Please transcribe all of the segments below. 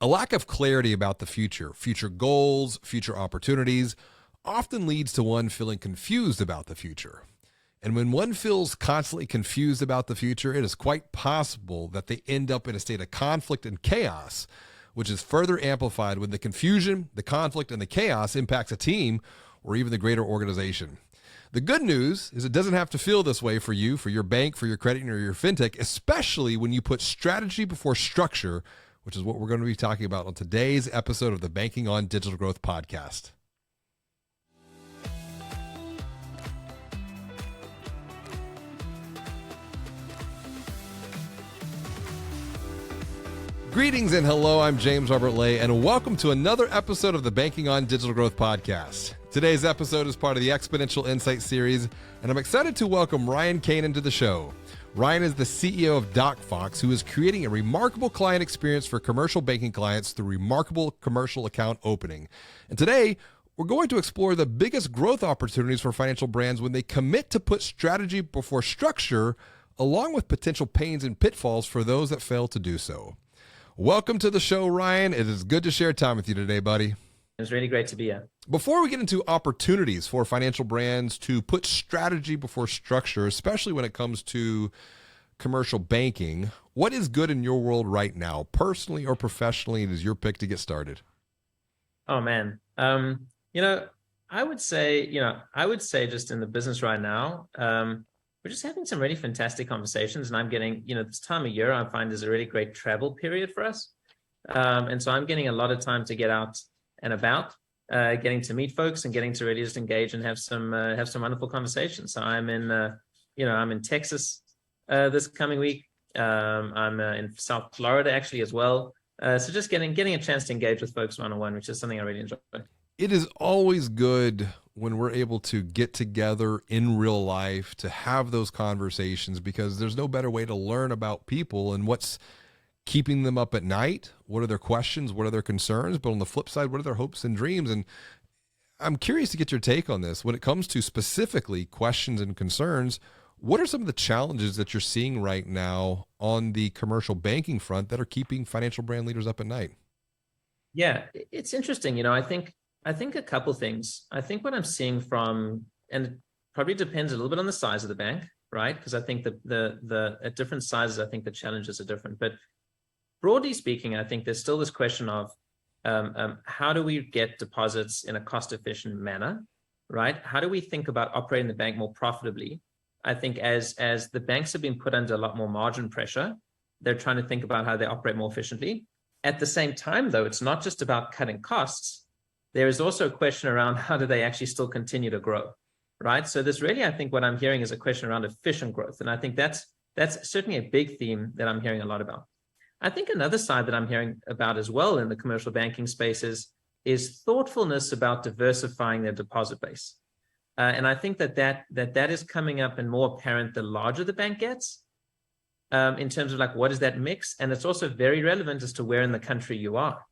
A lack of clarity about the future goals, future opportunities, often leads to one feeling confused about the future. And when one feels constantly confused about the future, it is quite possible that they end up in a state of conflict and chaos, which is further amplified when the confusion, the conflict, and the chaos impacts a team or even the greater organization. The good news is it doesn't have to feel this way for you, for your bank, for your credit union, or your fintech, especially when you put strategy before structure, which is what we're going to be talking about on today's episode of the Banking on Digital Growth podcast. Greetings and hello, I'm James Robert Lay, and welcome to another episode of the Banking on Digital Growth podcast. Today's episode is part of the Exponential Insight series, and I'm excited to welcome Ryan Canin to the show. Ryan is the CEO of DocFox, who is creating a remarkable client experience for commercial banking clients through remarkable commercial account opening. And today, we're going to explore the biggest growth opportunities for financial brands when they commit to put strategy before structure, along with potential pains and pitfalls for those that fail to do so. Welcome to the show, Ryan. It is good to share time with you today, buddy. It's really great to be here. Before we get into opportunities for financial brands to put strategy before structure, especially when it comes to commercial banking, what is good in your world right now, personally or professionally? It is your pick to get started. Oh, man. I would say just in the business right now, we're just having some really fantastic conversations, and I'm getting, this time of year I find is a really great travel period for us. And so I'm getting a lot of time to get out and about, getting to meet folks and getting to really just engage and have some wonderful conversations. So I'm in Texas this coming week. I'm in South Florida actually as well. So just getting a chance to engage with folks one-on-one, which is something I really enjoy. It is always good when we're able to get together in real life to have those conversations, because there's no better way to learn about people and what's keeping them up at night. What are their questions? What are their concerns? But on the flip side, what are their hopes and dreams? And I'm curious to get your take on this. When it comes to specifically questions and concerns, what are some of the challenges that you're seeing right now on the commercial banking front that are keeping financial brand leaders up at night? Yeah, it's interesting. I think a couple things. I think what I'm seeing and it probably depends a little bit on the size of the bank, right? Because I think the at different sizes, I think the challenges are different. But broadly speaking, I think there's still this question of how do we get deposits in a cost-efficient manner, right? How do we think about operating the bank more profitably? I think as the banks have been put under a lot more margin pressure, they're trying to think about how they operate more efficiently. At the same time, though, it's not just about cutting costs. There is also a question around how do they actually still continue to grow, right? So this really, I think what I'm hearing is a question around efficient growth. And I think that's certainly a big theme that I'm hearing a lot about. I think another side that I'm hearing about as well in the commercial banking space is thoughtfulness about diversifying their deposit base. And I think that is coming up and more apparent the larger the bank gets in terms of like, what is that mix? And it's also very relevant as to where in the country you are.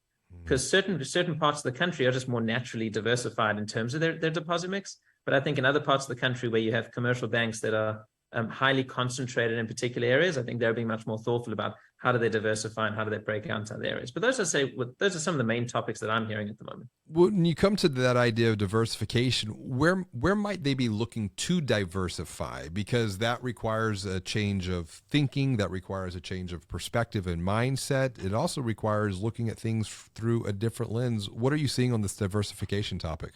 Because certain parts of the country are just more naturally diversified in terms of their deposit mix. But I think in other parts of the country where you have commercial banks that are highly concentrated in particular areas, I think they're being much more thoughtful about how do they diversify and how do they break out into other areas. But those are some of the main topics that I'm hearing at the moment. When you come to that idea of diversification, where might they be looking to diversify? Because that requires a change of thinking, that requires a change of perspective and mindset. It also requires looking at things through a different lens. What are you seeing on this diversification topic?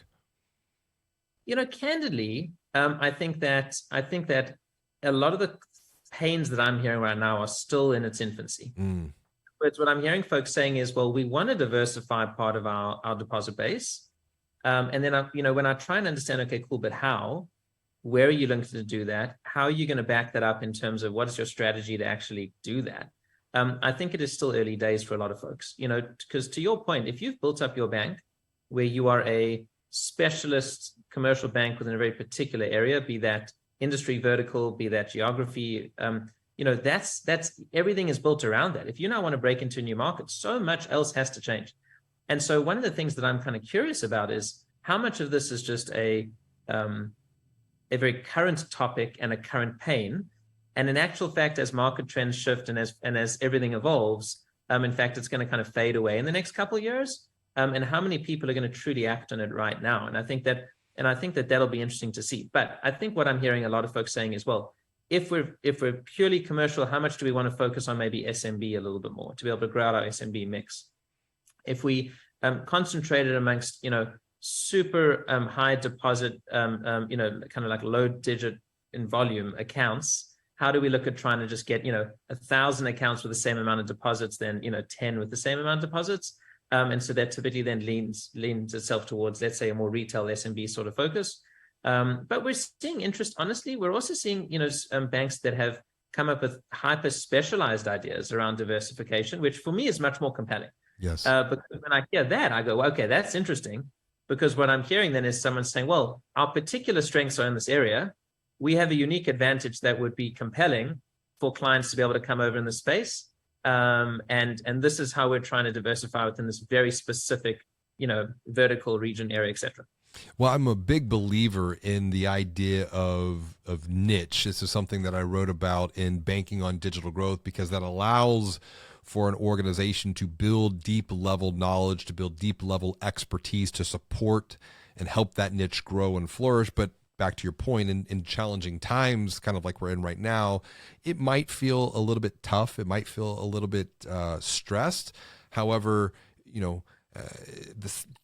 Candidly, I think that a lot of the pains that I'm hearing right now are still in its infancy. But what I'm hearing folks saying is, well, we want to diversify part of our deposit base. And then, when I try and understand, okay, cool, but how? Where are you looking to do that? How are you going to back that up in terms of what is your strategy to actually do that? I think it is still early days for a lot of folks, because to your point, if you've built up your bank where you are a specialist commercial bank within a very particular area, be that industry vertical, be that geography, that's everything is built around that. If you now want to break into a new market, so much else has to change. And so one of the things that I'm kind of curious about is how much of this is just a very current topic and a current pain. And in actual fact, as market trends shift and as everything evolves, In fact, it's going to kind of fade away in the next couple of years. And how many people are going to truly act on it right now? And I think that that'll be interesting to see. But I think what I'm hearing a lot of folks saying is, well, if we're purely commercial, how much do we want to focus on maybe SMB a little bit more to be able to grow out our SMB mix? If we concentrated amongst, super high deposit, kind of like low digit in volume accounts, how do we look at trying to just get, 1,000 accounts with the same amount of deposits than, 10 with the same amount of deposits? And so that typically then leans itself towards, let's say, a more retail SMB sort of focus. But we're seeing interest, honestly. We're also seeing, banks that have come up with hyper specialized ideas around diversification, which for me is much more compelling. Yes. But when I hear that, I go, okay, that's interesting. Because what I'm hearing then is someone saying, well, our particular strengths are in this area. We have a unique advantage that would be compelling for clients to be able to come over in this space. And this is how we're trying to diversify within this very specific, vertical region area, et cetera. Well, I'm a big believer in the idea of niche. This is something that I wrote about in Banking on Digital Growth, because that allows for an organization to build deep level knowledge, to build deep level expertise, to support and help that niche grow and flourish. But back to your point, in challenging times, kind of like we're in right now, it might feel a little bit tough. It might feel a little bit stressed. However,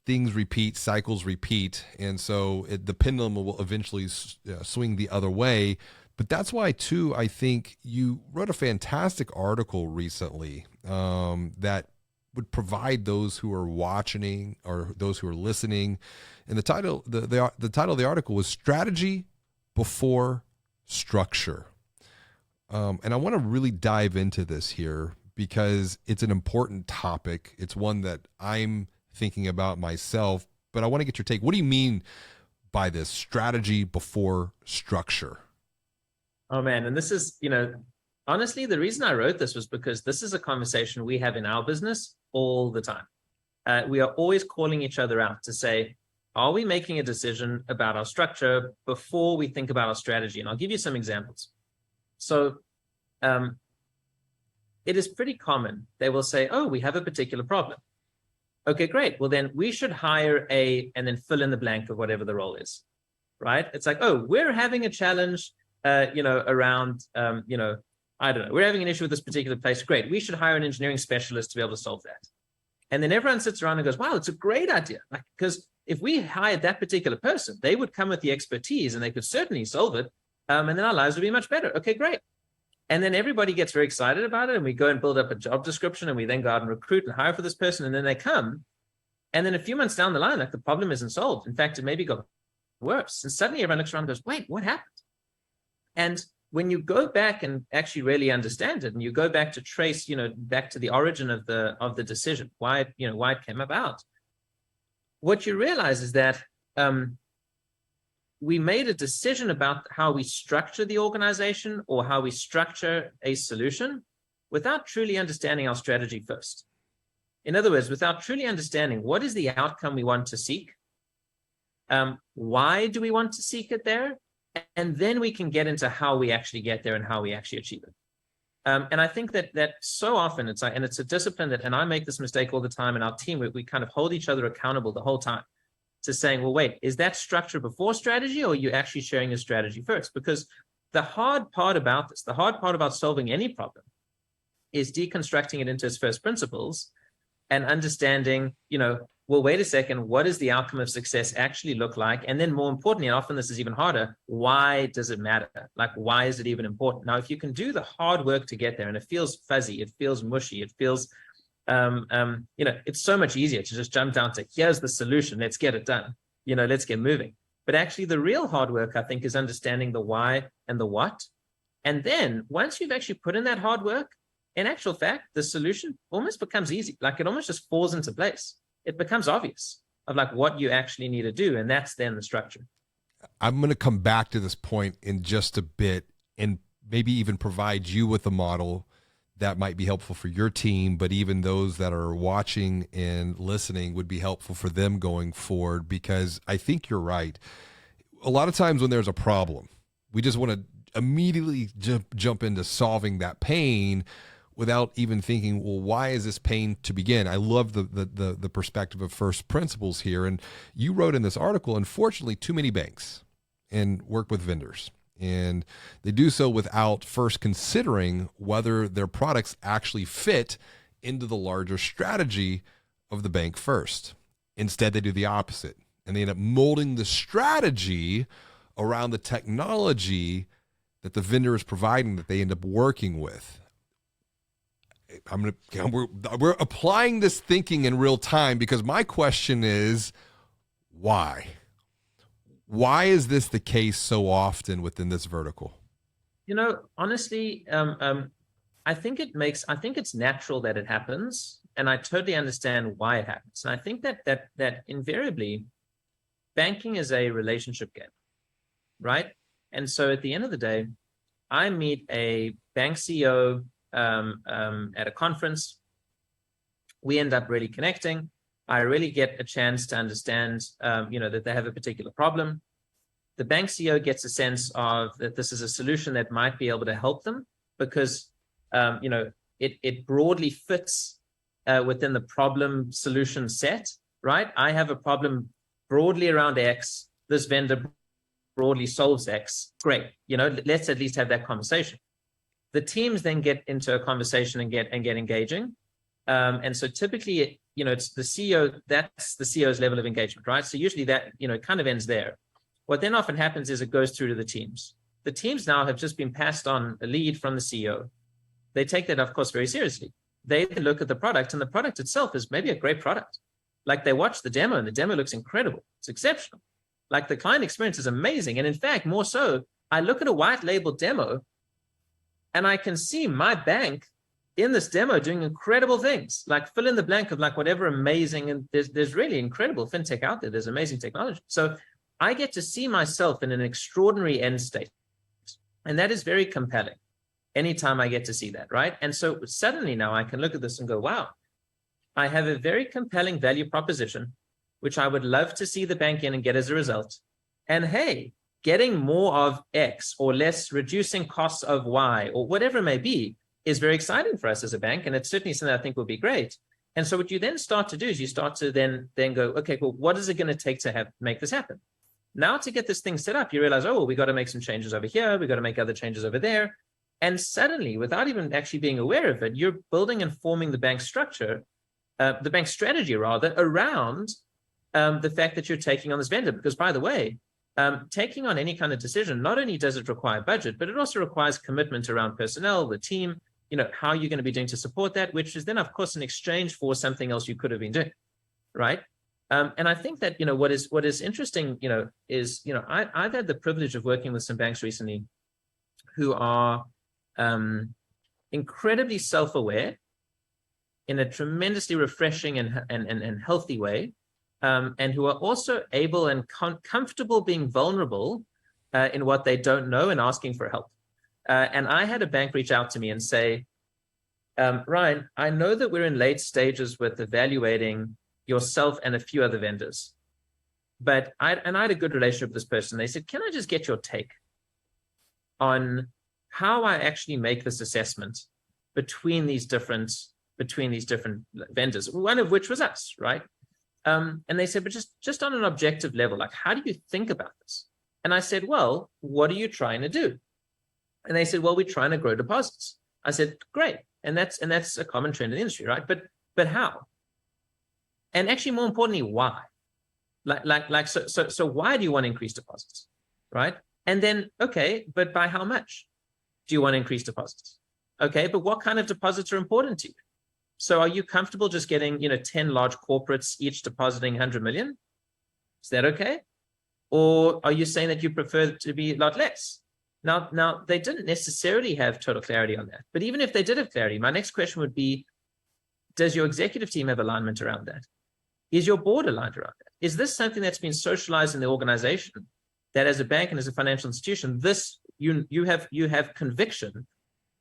things repeat, cycles repeat. And so the pendulum will eventually swing the other way. But that's why, too, I think you wrote a fantastic article recently that would provide those who are watching or those who are listening. And the title, the title of the article was "Strategy Before Structure." And I want to really dive into this here because it's an important topic. It's one that I'm thinking about myself, but I want to get your take. What do you mean by this, strategy before structure? Oh, man. And this is, honestly, the reason I wrote this was because this is a conversation we have in our business all the time. We are always calling each other out to say, are we making a decision about our structure before we think about our strategy? And I'll give you some examples. So it is pretty common. They will say, oh, we have a particular problem. Okay, great. Well, then we should hire and then fill in the blank of whatever the role is, right? It's like, oh, we're having a challenge around, I don't know, we're having an issue with this particular place. Great. We should hire an engineering specialist to be able to solve that. And then everyone sits around and goes, wow, it's a great idea. Because if we hired that particular person, they would come with the expertise and they could certainly solve it. And then our lives would be much better. Okay, great. And then everybody gets very excited about it. And we go and build up a job description and we then go out and recruit and hire for this person. And then they come. And then a few months down the line, the problem isn't solved. In fact, it maybe got worse. And suddenly everyone looks around and goes, wait, what happened? And when you go back and actually really understand it, and you go back to trace, back to the origin of the decision, why it came about, what you realize is that we made a decision about how we structure the organization or how we structure a solution without truly understanding our strategy first. In other words, without truly understanding what is the outcome we want to seek, why do we want to seek it there, and then we can get into how we actually get there and how we actually achieve it. And I think that so often it's a discipline and I make this mistake all the time in our team. We kind of hold each other accountable the whole time to saying, well, wait, is that structure before strategy, or are you actually sharing your strategy first? Because the hard part about this, the hard part about solving any problem is deconstructing it into its first principles and understanding, well, wait a second, what does the outcome of success actually look like? And then more importantly, and often this is even harder, why does it matter? Like, why is it even important? Now, if you can do the hard work to get there and it feels fuzzy, it feels mushy, it feels, it's so much easier to just jump down to, here's the solution, let's get it done, let's get moving. But actually the real hard work, I think, is understanding the why and the what. And then once you've actually put in that hard work, in actual fact, the solution almost becomes easy. Like, it almost just falls into place. It becomes obvious of like what you actually need to do. And that's then the structure. I'm going to come back to this point in just a bit and maybe even provide you with a model that might be helpful for your team, but even those that are watching and listening would be helpful for them going forward, because I think you're right. A lot of times when there's a problem, we just want to immediately jump into solving that pain without even thinking, well, why is this pain to begin? I love the perspective of first principles here. And you wrote in this article, unfortunately, too many banks and work with vendors. And they do so without first considering whether their products actually fit into the larger strategy of the bank first. Instead, they do the opposite. And they end up molding the strategy around the technology that the vendor is providing that they end up working with. We're applying this thinking in real time, because my question is, why? Why is this the case so often within this vertical? Honestly, I think it's natural that it happens, and I totally understand why it happens. And I think that invariably, banking is a relationship game, right? And so at the end of the day, I meet a bank CEO at a conference. We end up really connecting. I really get a chance to understand, that they have a particular problem. The bank CEO gets a sense of that this is a solution that might be able to help them, because, it broadly fits within the problem solution set, right? I have a problem broadly around X. This vendor broadly solves X. Great. Let's at least have that conversation. The teams then get into a conversation and get engaging. And so typically, it's the CEO, that's the CEO's level of engagement, right? So usually that, kind of ends there. What then often happens is it goes through to the teams. The teams now have just been passed on a lead from the CEO. They take that, of course, very seriously. They look at the product, and the product itself is maybe a great product. Like, they watch the demo, and the demo looks incredible. It's exceptional. Like, the client experience is amazing. And in fact, more so, I look at a white label demo, and I can see my bank in this demo doing incredible things, like fill in the blank of like whatever amazing, and there's really incredible fintech out there. There's amazing technology. So I get to see myself in an extraordinary end state. And that is very compelling anytime I get to see that, right? And so suddenly now I can look at this and go, wow, I have a very compelling value proposition, which I would love to see the bank in and get as a result. And hey, getting more of X or less, reducing costs of Y or whatever it may be, is very exciting for us as a bank. And it's certainly something I think will be great. And so what you then start to do is you start to then go, okay, well, what is it going to take to make this happen? Now, to get this thing set up, you realize, we got to make some changes over here. We got to make other changes over there. And suddenly, without even actually being aware of it, you're building and forming the bank structure, the bank strategy rather, around the fact that you're taking on this vendor. Because by the way, taking on any kind of decision, not only does it require budget, but it also requires commitment around personnel, the team, how you're going to be doing to support that, which is then, of course, in exchange for something else you could have been doing, right? And I think that, what is interesting, is, I've had the privilege of working with some banks recently who are incredibly self-aware in a tremendously refreshing and healthy way, and who are also able and comfortable being vulnerable in what they don't know and asking for help. And I had a bank reach out to me and say, Ryan, I know that we're in late stages with evaluating yourself and a few other vendors, but I had a good relationship with this person. They said, can I just get your take on how I actually make this assessment between these different vendors, one of which was us, right? And they said, but just on an objective level, like, how do you think about this? And I said, well, what are you trying to do? And they said, well, we're trying to grow deposits. I said, great. And that's a common trend in the industry, right? But how? And actually, more importantly, why? So why do you want to increase deposits, right? And then, okay, but by how much do you want to increase deposits? Okay, but what kind of deposits are important to you? So are you comfortable just getting, 10 large corporates, each depositing 100 million? Is that okay? Or are you saying that you prefer to be a lot less? Now, they didn't necessarily have total clarity on that. But even if they did have clarity, my next question would be, does your executive team have alignment around that? Is your board aligned around that? Is this something that's been socialized in the organization, that as a bank and as a financial institution, this you have conviction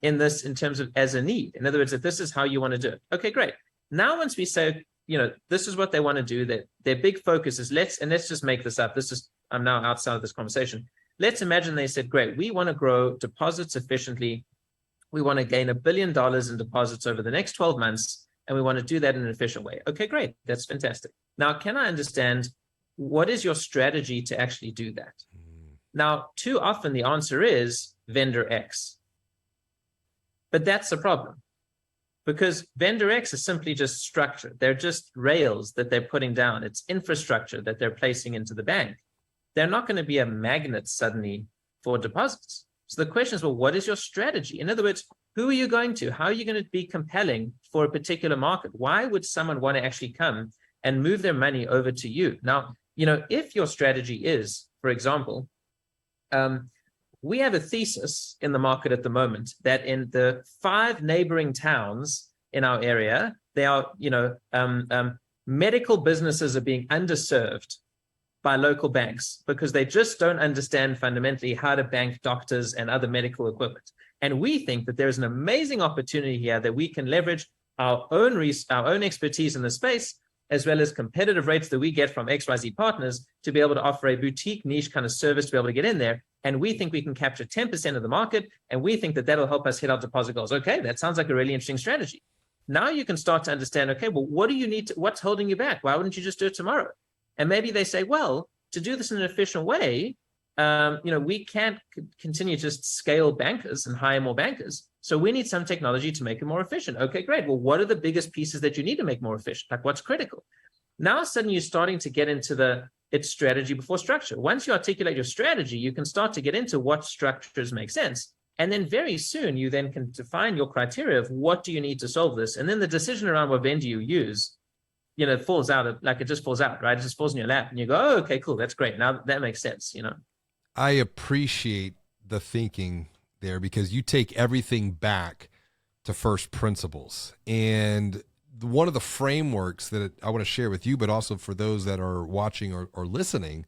in this in terms of as a need? In other words, that this is how you want to do it. Okay, great. Now, once we say, this is what they want to do, that their big focus is let's just make this up. I'm now outside of this conversation. Let's imagine they said, great, we want to grow deposits efficiently We want to gain $1 billion in deposits over the next 12 months, and we want to do that in an efficient way. Okay, great. That's fantastic. Now, can I understand what is your strategy to actually do that? Now, too often the answer is vendor X. But that's the problem, because vendor X is simply just structure. They're just rails that they're putting down. It's infrastructure that they're placing into the bank. They're not going to be a magnet suddenly for deposits. So the question is, well, what is your strategy? In other words, who are you going to? How are you going to be compelling for a particular market? Why would someone want to actually come and move their money over to you? Now, if your strategy is, for example, we have a thesis in the market at the moment that in the 5 neighboring towns in our area, they are, medical businesses are being underserved by local banks because they just don't understand fundamentally how to bank doctors and other medical equipment. And we think that there's an amazing opportunity here that we can leverage our own expertise in the space, as well as competitive rates that we get from XYZ partners to be able to offer a boutique niche kind of service to be able to get in there. And we think we can capture 10% of the market. And we think that that'll help us hit our deposit goals. Okay, that sounds like a really interesting strategy. Now you can start to understand, okay, well, what do you need what's holding you back? Why wouldn't you just do it tomorrow? And maybe they say, well, to do this in an efficient way, we can't continue to just scale bankers and hire more bankers. So we need some technology to make it more efficient. Okay, great. Well, what are the biggest pieces that you need to make more efficient? Like what's critical? Now suddenly you're starting to get into it's strategy before structure. Once you articulate your strategy, you can start to get into what structures make sense. And then very soon you then can define your criteria of what do you need to solve this? And then the decision around what vendor you use, it falls out, it just falls out, right? It just falls in your lap and you go, oh, okay, cool. That's great. Now that makes sense, I appreciate the thinking there because you take everything back to first principles. And one of the frameworks that I want to share with you, but also for those that are watching or listening,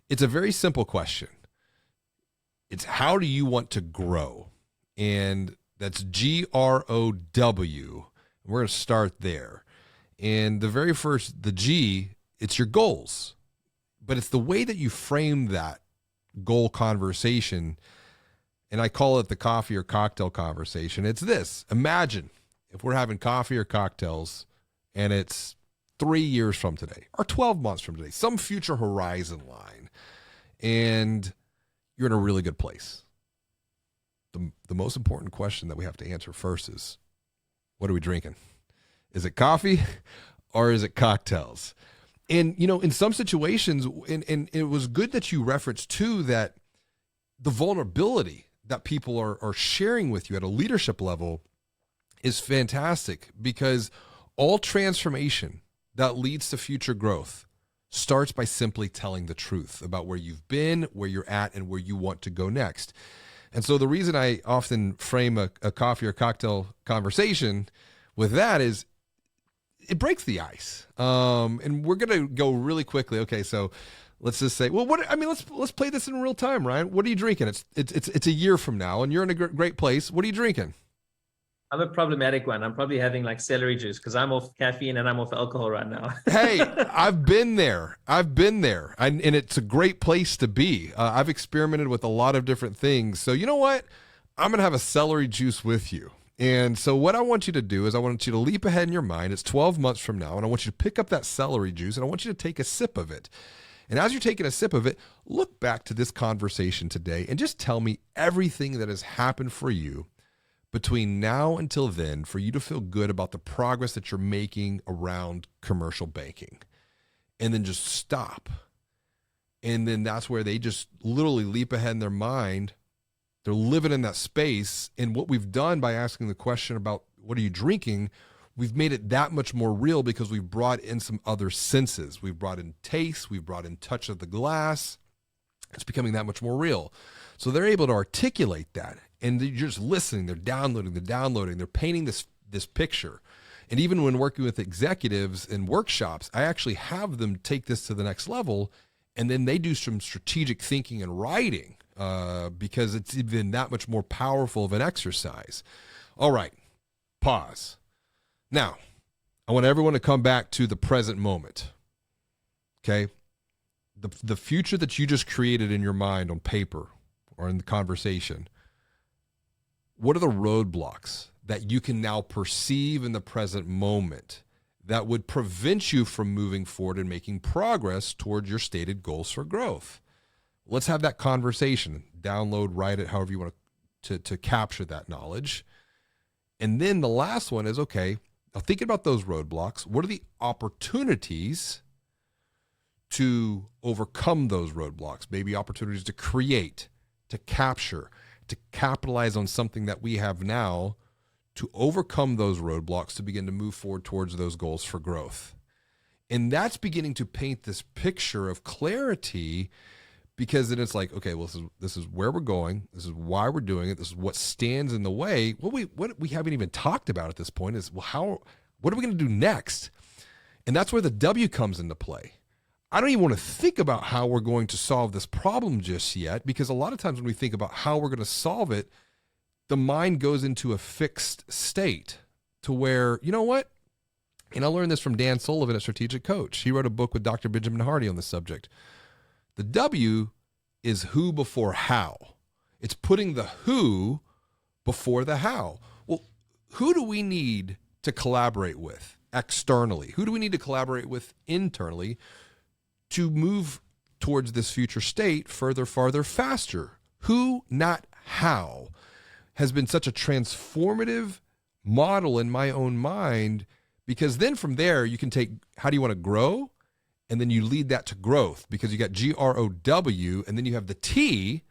it's a very simple question. It's how do you want to grow? And that's GROW. We're going to start there. And the G, it's your goals. But it's the way that you frame that goal conversation, and I call it the coffee or cocktail conversation. It's this. Imagine if we're having coffee or cocktails and it's 3 years from today or 12 months from today, some future horizon line, and you're in a really good place. The most important question that we have to answer first is, what are we drinking? Is it coffee or is it cocktails? And, in some situations, and it was good that you referenced too, that the vulnerability that people are sharing with you at a leadership level is fantastic, because all transformation that leads to future growth starts by simply telling the truth about where you've been, where you're at, and where you want to go next. And so the reason I often frame a coffee or cocktail conversation with that is it breaks the ice. And we're going to go really quickly. Okay, so let's just say, let's play this in real time, Ryan. What are you drinking? It's a year from now, and you're in a great place. What are you drinking? I'm a problematic one. I'm probably having like celery juice because I'm off caffeine and I'm off alcohol right now. Hey, I've been there. And it's a great place to be. I've experimented with a lot of different things. So you know what? I'm going to have a celery juice with you. And so what I want you to do is I want you to leap ahead in your mind. It's 12 months from now, and I want you to pick up that celery juice, and I want you to take a sip of it. And as you're taking a sip of it, look back to this conversation today and just tell me everything that has happened for you between now until then for you to feel good about the progress that you're making around commercial banking. And then just stop. And then that's where they just literally leap ahead in their mind. They're living in that space. And what we've done by asking the question about what are you drinking, we've made it that much more real because we've brought in some other senses. We've brought in taste. We've brought in touch of the glass. It's becoming that much more real. So they're able to articulate that. And you're just listening. They're downloading. They're painting this picture. And even when working with executives in workshops, I actually have them take this to the next level. And then they do some strategic thinking and writing because it's even that much more powerful of an exercise. All right, pause. Now, I want everyone to come back to the present moment. Okay? The future that you just created in your mind on paper or in the conversation, what are the roadblocks that you can now perceive in the present moment that would prevent you from moving forward and making progress towards your stated goals for growth? Let's have that conversation. Download, write it, however you want to capture that knowledge. And then the last one is, okay, now thinking about those roadblocks, what are the opportunities to overcome those roadblocks? Maybe opportunities to create, to capture, to capitalize on something that we have now to overcome those roadblocks, to begin to move forward towards those goals for growth. And that's beginning to paint this picture of clarity, because then it's like, okay, well, this is where we're going. This is why we're doing it. This is what stands in the way. What we haven't even talked about at this point is, well, what are we going to do next? And that's where the W comes into play. I don't even want to think about how we're going to solve this problem just yet, because a lot of times when we think about how we're going to solve it, the mind goes into a fixed state to where, you know what? And I learned this from Dan Sullivan at Strategic Coach. He wrote a book with Dr. Benjamin Hardy on this subject. The W is who before how. It's putting the who before the how. Well, who do we need to collaborate with externally? Who do we need to collaborate with internally to move towards this future state further, farther, faster? Who, not how, has been such a transformative model in my own mind, because then from there you can take, how do you want to grow? And then you lead that to growth, because you got GROW, and then you have the T.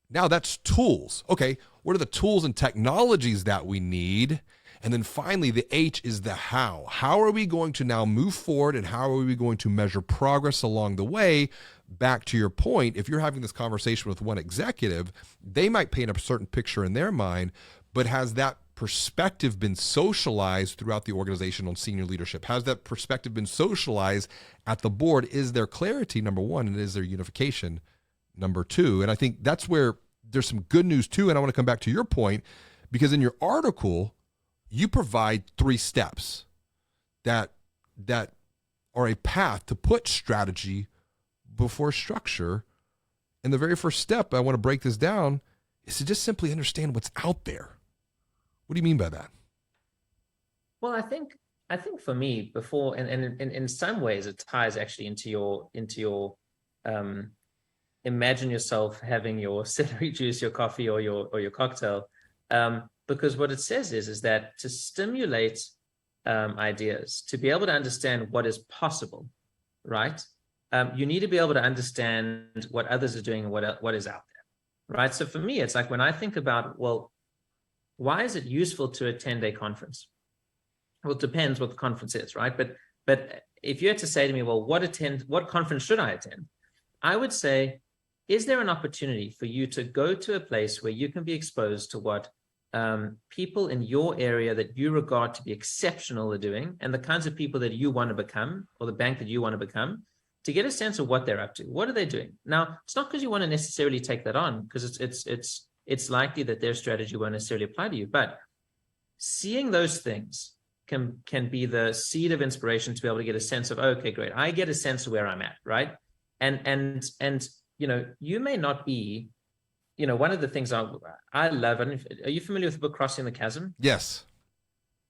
Now that's tools. Okay, what are the tools and technologies that we need? And then finally, the H is the how. How are we going to now move forward, and how are we going to measure progress along the way? Back to your point, if you're having this conversation with one executive, they might paint a certain picture in their mind, but has that perspective been socialized throughout the organization on senior leadership? Has that perspective been socialized at the board? Is there clarity, number one, and is there unification, number two? And I think that's where there's some good news too, and I want to come back to your point, because in your article, you provide 3 steps that are a path to put strategy before structure. And the very first step, I want to break this down, is to just simply understand what's out there. What do you mean by that? Well, I think for me, before, and in some ways it ties actually into your imagine yourself having your celery juice, your coffee, or your cocktail, because what it says is that to stimulate ideas, to be able to understand what is possible, right? You need to be able to understand what others are doing and what is out there, right? So for me, it's like when I think about, well, why is it useful to attend a conference? Well, it depends what the conference is, right? But if you had to say to me, well, what conference should I attend? I would say, is there an opportunity for you to go to a place where you can be exposed to what people in your area that you regard to be exceptional are doing, and the kinds of people that you want to become, or the bank that you want to become, to get a sense of what they're up to? What are they doing? Now, it's not because you want to necessarily take that on, because it's likely that their strategy won't necessarily apply to you, but seeing those things can be the seed of inspiration to be able to get a sense of, okay, great, I get a sense of where I'm at, right? And you may not be, one of the things I love, and are you familiar with the book Crossing the Chasm? Yes.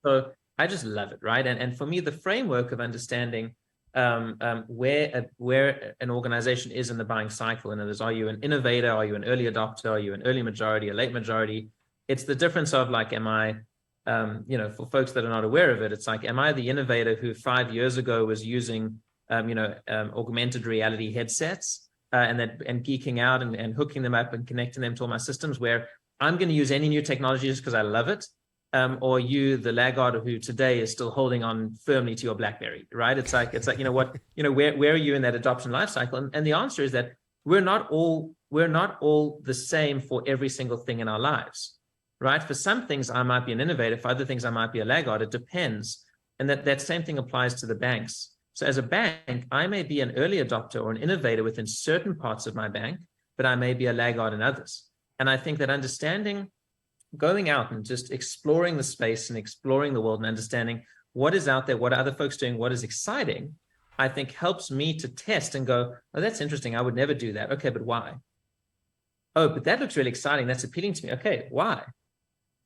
So I just love it, right? And for me, the framework of understanding where an organization is in the buying cycle, and are you an innovator, are you an early adopter, are you an early majority, a late majority? It's the difference of like, am I, for folks that are not aware of it, it's like, am I the innovator who 5 years ago was using, augmented reality headsets and geeking out and hooking them up and connecting them to all my systems, where I'm going to use any new technology just because I love it? Or you, the laggard who today is still holding on firmly to your BlackBerry, right? It's like, where are you in that adoption life cycle? And the answer is that we're not all the same for every single thing in our lives, right? For some things, I might be an innovator. For other things, I might be a laggard. It depends. And that same thing applies to the banks. So as a bank, I may be an early adopter or an innovator within certain parts of my bank, but I may be a laggard in others. And I think that understanding, going out and just exploring the space and exploring the world and understanding what is out there, what are other folks doing, what is exciting, I think helps me to test and go, oh, that's interesting. I would never do that. Okay, but why? Oh, but that looks really exciting. That's appealing to me. Okay, why?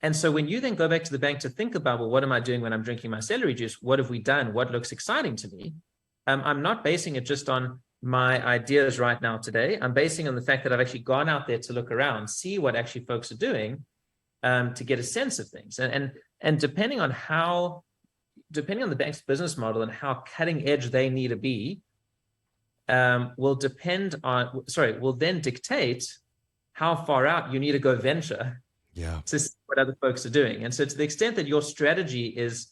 And so when you then go back to the bank to think about, well, what am I doing when I'm drinking my celery juice? What have we done? What looks exciting to me? I'm not basing it just on my ideas right now today. I'm basing on the fact that I've actually gone out there to look around, see what actually folks are doing, to get a sense of things. And depending on the bank's business model and how cutting edge they need to be, will then dictate how far out you need to go venture to see what other folks are doing. And so to the extent that your strategy is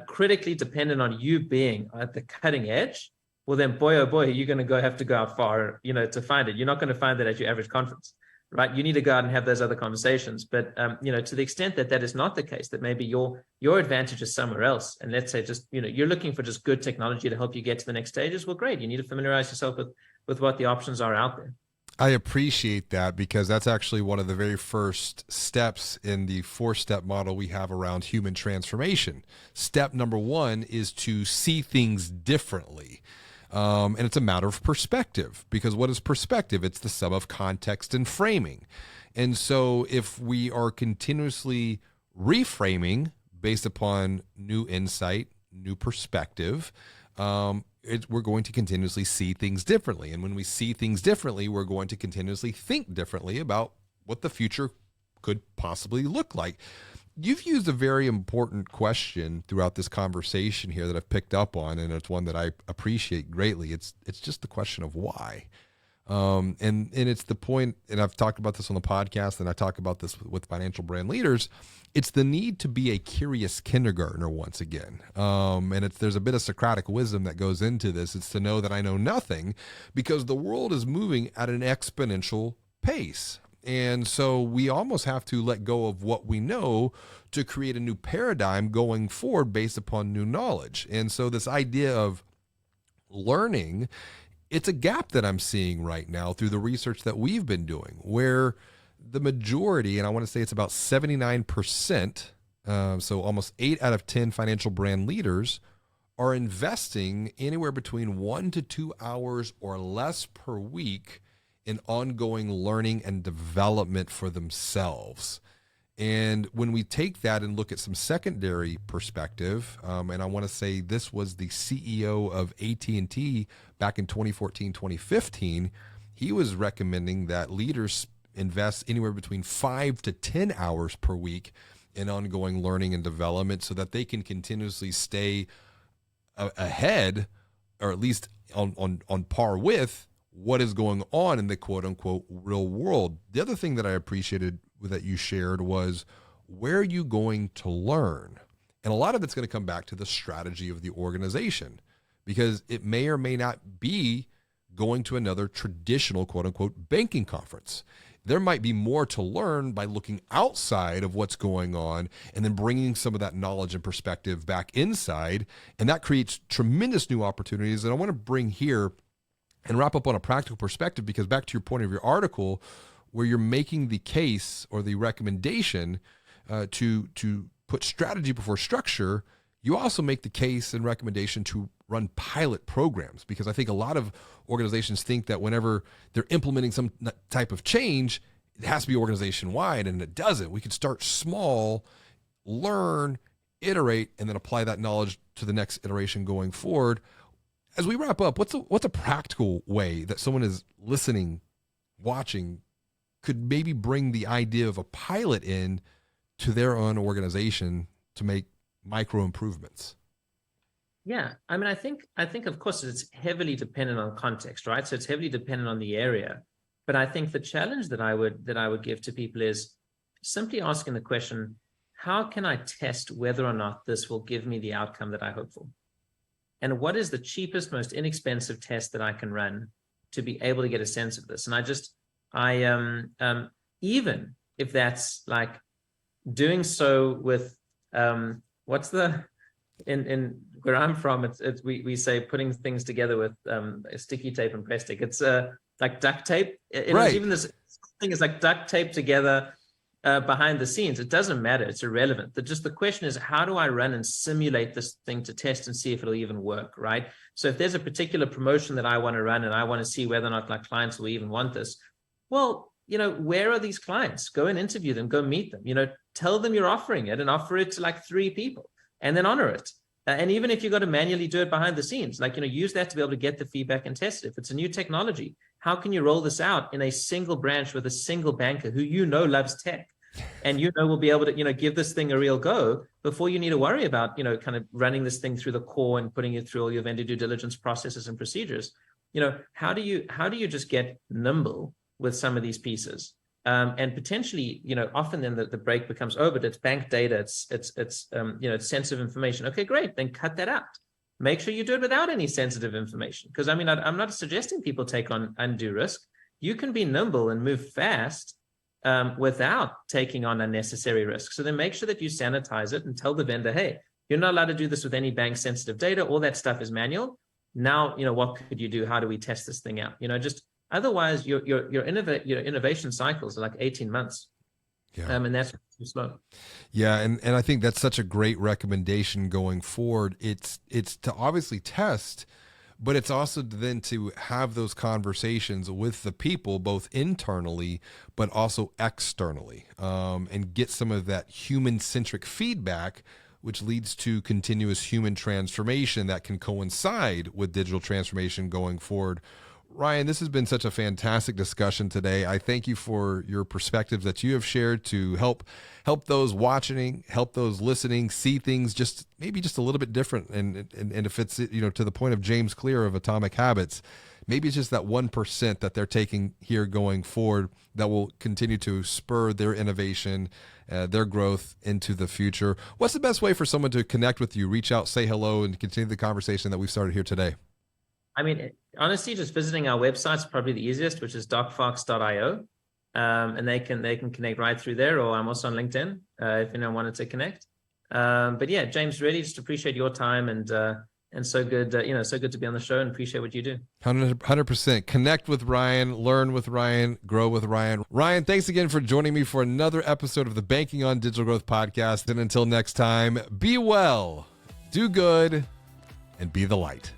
critically dependent on you being at the cutting edge, well then, boy, oh boy, you're going to have to go out far, to find it. You're not going to find that at your average conference, right? You need to go out and have those other conversations. But, to the extent that that is not the case, that maybe your advantage is somewhere else. And let's say just, you're looking for just good technology to help you get to the next stages. Well, great. You need to familiarize yourself with what the options are out there. I appreciate that, because that's actually one of the very first steps in the 4-step model we have around human transformation. Step number 1 is to see things differently. And it's a matter of perspective, because what is perspective? It's the sum of context and framing. And so if we are continuously reframing based upon new insight, new perspective, we're going to continuously see things differently. And when we see things differently, we're going to continuously think differently about what the future could possibly look like. You've used a very important question throughout this conversation here that I've picked up on, and it's one that I appreciate greatly. It's just the question of why. And it's the point, and I've talked about this on the podcast, and I talk about this with financial brand leaders. It's the need to be a curious kindergartner once again. And there's a bit of Socratic wisdom that goes into this. It's to know that I know nothing, because the world is moving at an exponential pace. And so we almost have to let go of what we know to create a new paradigm going forward based upon new knowledge. And so this idea of learning, it's a gap that I'm seeing right now through the research that we've been doing, where the majority, and I want to say it's about 79%, so almost 8 out of 10 financial brand leaders are investing anywhere between 1 to 2 hours or less per week in ongoing learning and development for themselves. And when we take that and look at some secondary perspective, and I want to say this was the CEO of AT&T back in 2014, 2015, he was recommending that leaders invest anywhere between 5 to 10 hours per week in ongoing learning and development so that they can continuously stay ahead, or at least on par with what is going on in the quote unquote real world. The other thing that I appreciated that you shared was, where are you going to learn? And a lot of it's going to come back to the strategy of the organization, because it may or may not be going to another traditional quote unquote banking conference. There might be more to learn by looking outside of what's going on and then bringing some of that knowledge and perspective back inside. And that creates tremendous new opportunities. And I want to bring here and wrap up on a practical perspective, because back to your point of your article, where you're making the case or the recommendation to put strategy before structure, you also make the case and recommendation to run pilot programs, because I think a lot of organizations think that whenever they're implementing some type of change, it has to be organization-wide, and it doesn't. We can start small, learn, iterate, and then apply that knowledge to the next iteration going forward. As we wrap up, what's a practical way that someone is listening, watching, could maybe bring the idea of a pilot in to their own organization to make micro improvements? Yeah, I mean, I think of course it's heavily dependent on context, right? So it's heavily dependent on the area. But I think the challenge that I would give to people is simply asking the question, how can I test whether or not this will give me the outcome that I hope for? And what is the cheapest, most inexpensive test that I can run to be able to get a sense of this? And even if that's like doing so with what's the in where I'm from, we say putting things together with sticky tape and press stick. It's like duct tape. Right. Even this thing is like duct tape together behind the scenes. It doesn't matter. It's irrelevant. The question is, how do I run and simulate this thing to test and see if it'll even work, right? So if there's a particular promotion that I want to run and I want to see whether or not my clients will even want this, well, where are these clients? Go and interview them, go meet them, tell them you're offering it and offer it to like 3 people and then honor it. And even if you got to manually do it behind the scenes, use that to be able to get the feedback and test it. If it's a new technology, how can you roll this out in a single branch with a single banker who loves tech and will be able to, give this thing a real go before you need to worry about, kind of running this thing through the core and putting it through all your vendor due diligence processes and procedures. How do you just get nimble with some of these pieces? And potentially, often then the break becomes, but it's bank data, it's sensitive information. Okay, great. Then cut that out. Make sure you do it without any sensitive information. Because I'm not suggesting people take on undue risk. You can be nimble and move fast without taking on unnecessary risk. So then make sure that you sanitize it and tell the vendor, hey, you're not allowed to do this with any bank sensitive data. All that stuff is manual. Now, what could you do? How do we test this thing out? Otherwise, your innovation cycles are like 18 months. Yeah. And that's too slow. Yeah, and I think that's such a great recommendation going forward. It's to obviously test, but it's also then to have those conversations with the people, both internally, but also externally, and get some of that human-centric feedback, which leads to continuous human transformation that can coincide with digital transformation going forward. Ryan, this has been such a fantastic discussion today. I thank you for your perspectives that you have shared to help those watching, help those listening, see things maybe just a little bit different. And if it's, to the point of James Clear of Atomic Habits, maybe it's just that 1% that they're taking here going forward that will continue to spur their innovation, their growth into the future. What's the best way for someone to connect with you, reach out, say hello, and continue the conversation that we've started here today? Honestly, just visiting our website is probably the easiest, which is docfox.io. And they can connect right through there, or I'm also on LinkedIn if anyone wanted to connect. But yeah, James, really just appreciate your time and so good, so good to be on the show and appreciate what you do. 100%. Connect with Ryan, learn with Ryan, grow with Ryan. Ryan, thanks again for joining me for another episode of the Banking on Digital Growth podcast. And until next time, be well, do good, and be the light.